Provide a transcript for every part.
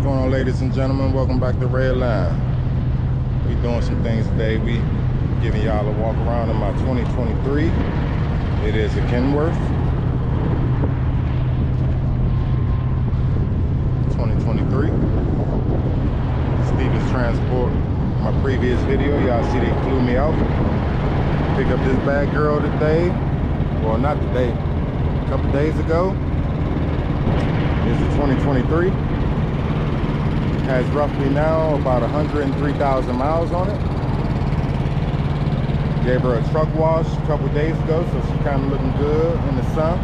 going on, ladies and gentlemen? Welcome back to Red Line. We doing some things today. We giving y'all a walk around in my 2023. It is a Kenworth 2023. Stevens Transport. My previous video, y'all see they flew me out. Pick up this bad girl today. Well, not today. A couple days ago. It's a 2023. Has roughly now about 103,000 miles on it. Gave her a truck wash a couple days ago, so she's kind of looking good in the sun.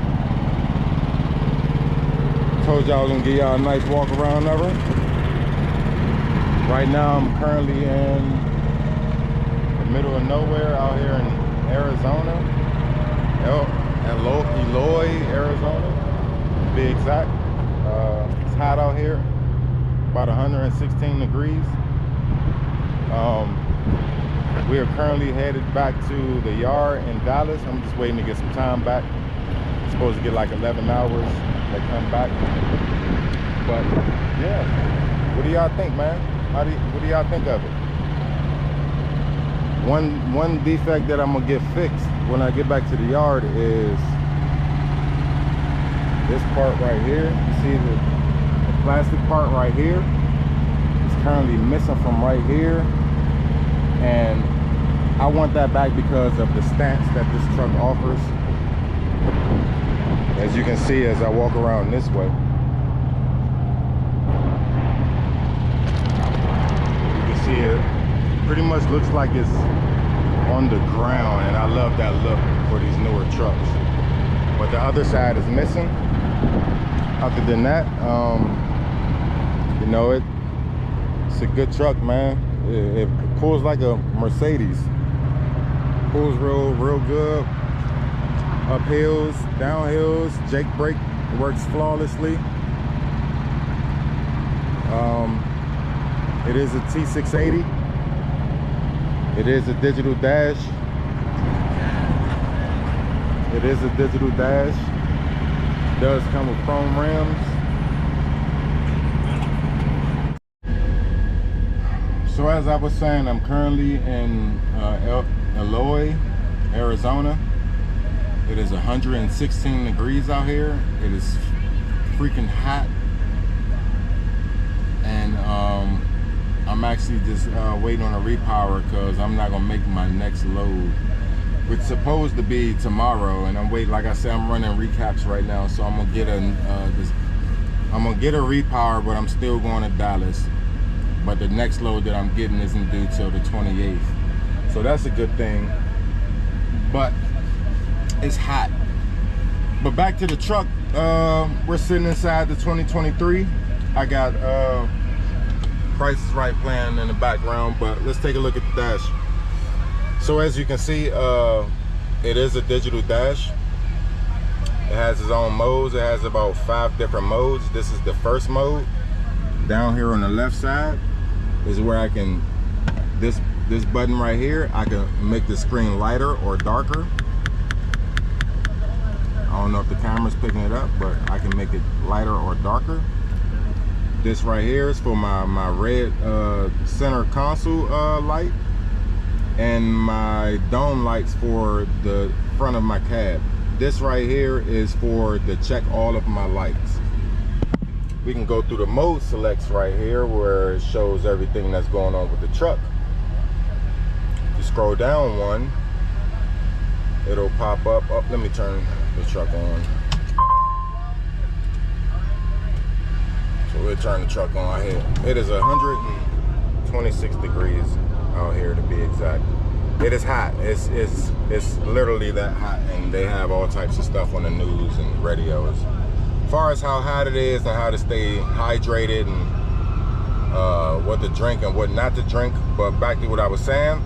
Told y'all I was gonna give y'all a nice walk around of her. Right now I'm currently in the middle of nowhere out here in Arizona. Eloy, Arizona, to be exact. It's hot out here. About 116 degrees. We are currently headed back to the yard in Dallas. I'm just waiting to get some time back. I'm supposed to get like 11 hours to come back. But yeah, what do y'all think, man? What do y'all think of it? One defect that I'm gonna get fixed when I get back to the yard is this part right here. You see the plastic part right here is currently missing from right here, and I want that back because of the stance that this truck offers. As you can see as I walk around this way, you can see it pretty much looks like it's on the ground, and I love that look for these newer trucks. But the other side is missing. Other than that, you know, it's a good truck, man. It pulls like a Mercedes. Pulls real good. Up hills, down hills, Jake brake works flawlessly. It is a T680. It is a digital dash. It is a digital dash. It does come with chrome rims. So as I was saying, I'm currently in Eloy, Arizona. It is 116 degrees out here. It is freaking hot. And I'm actually just waiting on a repower because I'm not gonna make my next load, which is supposed to be tomorrow. And I'm waiting, like I said, I'm running recaps right now, so I'm gonna get a repower, but I'm still going to Dallas. But the next load that I'm getting isn't due till the 28th. So that's a good thing. But it's hot. But back to the truck. We're sitting inside the 2023. I got Price is Right playing in the background, but let's take a look at the dash. So as you can see, it is a digital dash. It has its own modes. It has about 5 different modes. This is the first mode. Down here on the left side is where I can, this button right here, I can make the screen lighter or darker. I don't know if the camera's picking it up, but I can make it lighter or darker. This right here is for my red center console light, and my dome lights for the front of my cab. This right here is for to check all of my lights. We can go through the mode selects right here where it shows everything that's going on with the truck. If you scroll down one, it'll pop up. Oh, let me turn the truck on. So we'll turn the truck on here. It is 126 degrees out here to be exact. It is hot. It's literally that hot, and they have all types of stuff on the news and radios. As far as how hot it is and how to stay hydrated and what to drink and what not to drink. But back to what I was saying,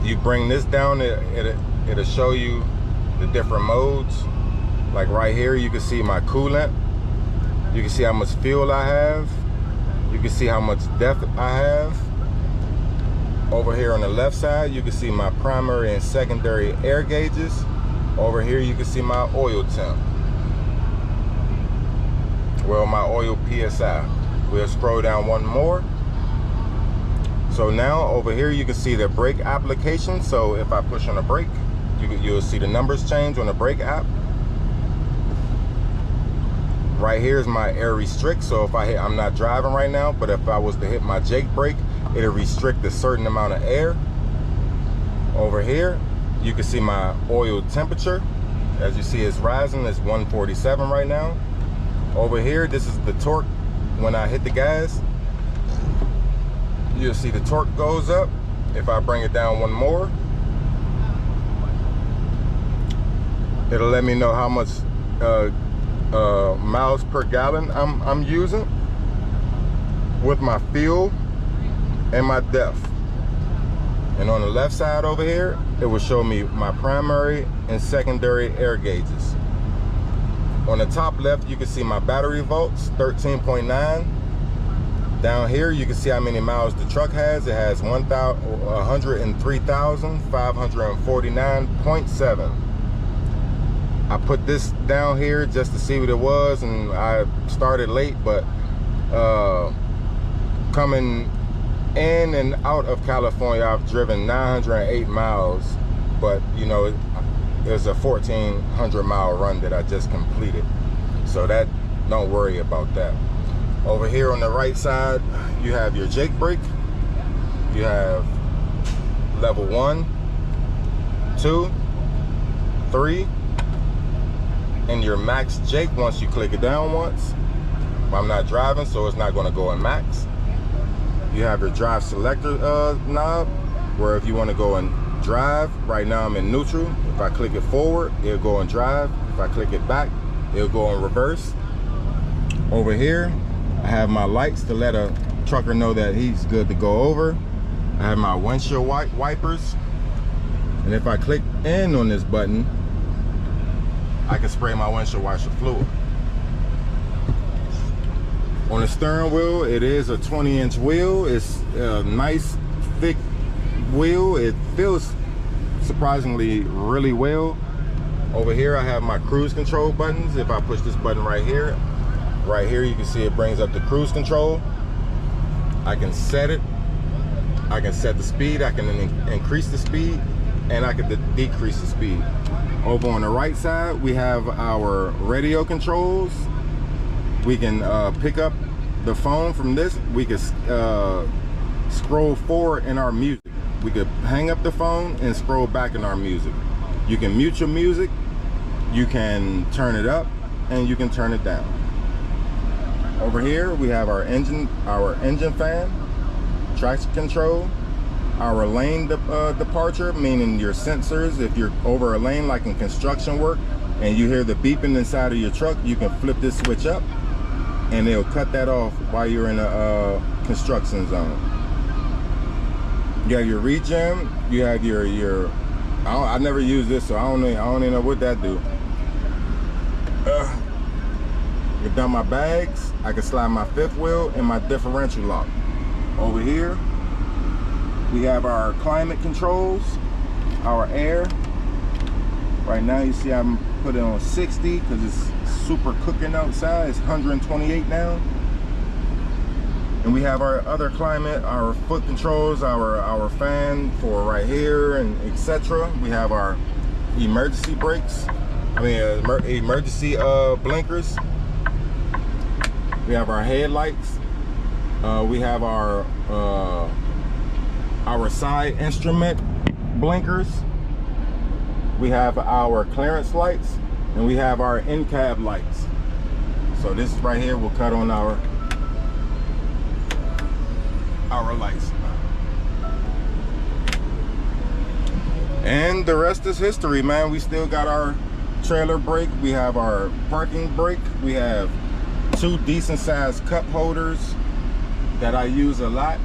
you bring this down, it'll show you the different modes. Like right here, you can see my coolant. You can see how much fuel I have. You can see how much depth I have. Over here on the left side, you can see my primary and secondary air gauges. Over here, you can see my oil temp. well, my oil PSI. We'll scroll down one more. So now over here you can see the brake application. So if I push on the brake, you'll see the numbers change on the brake app. Right here is my air restrict. So if I hit, I'm not driving right now, but if I was to hit my Jake brake, it'll restrict a certain amount of air. Over here, you can see my oil temperature. As you see, it's rising. It's 147 right now. Over here, this is the torque. When I hit the gas, you'll see the torque goes up. If I bring it down one more, it'll let me know how much miles per gallon I'm using with my fuel and my depth. And on the left side over here, it will show me my primary and secondary air gauges. On the top left, you can see my battery volts, 13.9. Down here, you can see how many miles the truck has. It has 103,549.7. I put this down here just to see what it was, and I started late, but coming in and out of California, I've driven 908 miles, but you know, there's a 1,400 mile run that I just completed. So that, don't worry about that. Over here on the right side, you have your Jake brake. You have level 1, 2, 3, and your max Jake once you click it down once. I'm not driving, so it's not gonna go in max. You have your drive selector knob, where if you wanna go and drive, right now I'm in neutral. If I click it forward, it'll go in drive. If I click it back, it'll go in reverse. Over here, I have my lights to let a trucker know that he's good to go over. I have my windshield wipers. And if I click in on this button, I can spray my windshield washer fluid. On the steering wheel, it is a 20-inch wheel. It's a nice, thick wheel. It feels surprisingly really well. Over here, I have my cruise control buttons. If I push this button right here, you can see it brings up the cruise control. I can set it. I can set the speed. I can increase the speed, and I can decrease the speed. Over on the right side, we have our radio controls. We can pick up the phone from this. We can scroll forward in our music. We could hang up the phone and scroll back in our music. You can mute your music. You can turn it up, and you can turn it down. Over here, we have our engine fan, traction control, our lane departure, meaning your sensors. If you're over a lane, like in construction work, and you hear the beeping inside of your truck, you can flip this switch up, and it'll cut that off while you're in a construction zone. You have your regen. You have your I never use this, so I don't even know what that do. I've done my bags. I can slide my fifth wheel and my differential lock. Over here, we have our climate controls, our air. Right now, you see I'm putting it on 60 because it's super cooking outside. It's 128 now. And we have our other climate, our foot controls, our fan for right here, and etc. We have our emergency brakes. Emergency blinkers. We have our headlights. We have our side instrument blinkers. We have our clearance lights, and we have our in-cab lights. So this right here will cut on our lights. And the rest is history, man. We still got our trailer brake. We have our parking brake. We have 2 decent sized cup holders that I use a lot.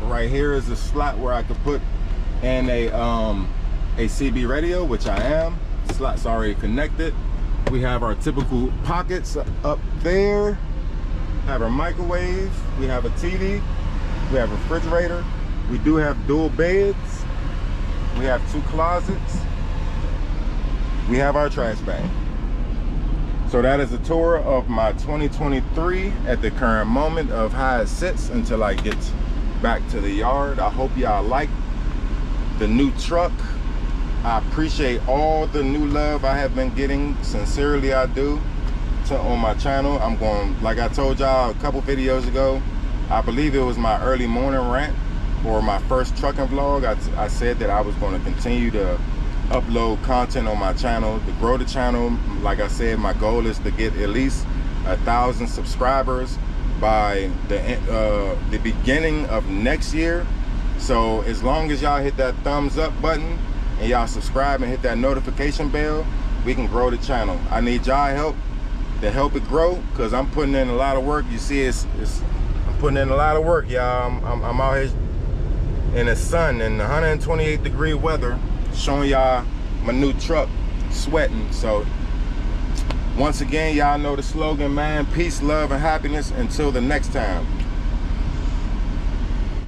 Right here is a slot where I could put in a CB radio, which I am. Slot's already connected. We have our typical pockets up there. Have our microwave. We have a TV. We have a refrigerator. We do have dual beds. We have 2 closets. We have our trash bag. So that is a tour of my 2023 at the current moment of how it sits until I get back to the yard. I hope y'all like the new truck. I appreciate all the new love I have been getting. Sincerely, I do. On my channel, I'm going, like I told y'all a couple videos ago, I believe it was my early morning rant or my first trucking vlog. I said that I was going to continue to upload content on my channel to grow the channel. Like I said, my goal is to get at least 1,000 subscribers by the beginning of next year. So as long as y'all hit that thumbs up button and y'all subscribe and hit that notification bell, we can grow the channel. I need y'all help to help it grow, because I'm putting in a lot of work. You see, I'm putting in a lot of work, y'all. I'm out here in the sun in 128-degree weather, showing y'all my new truck sweating. So once again, y'all know the slogan, man. Peace, love, and happiness. Until the next time.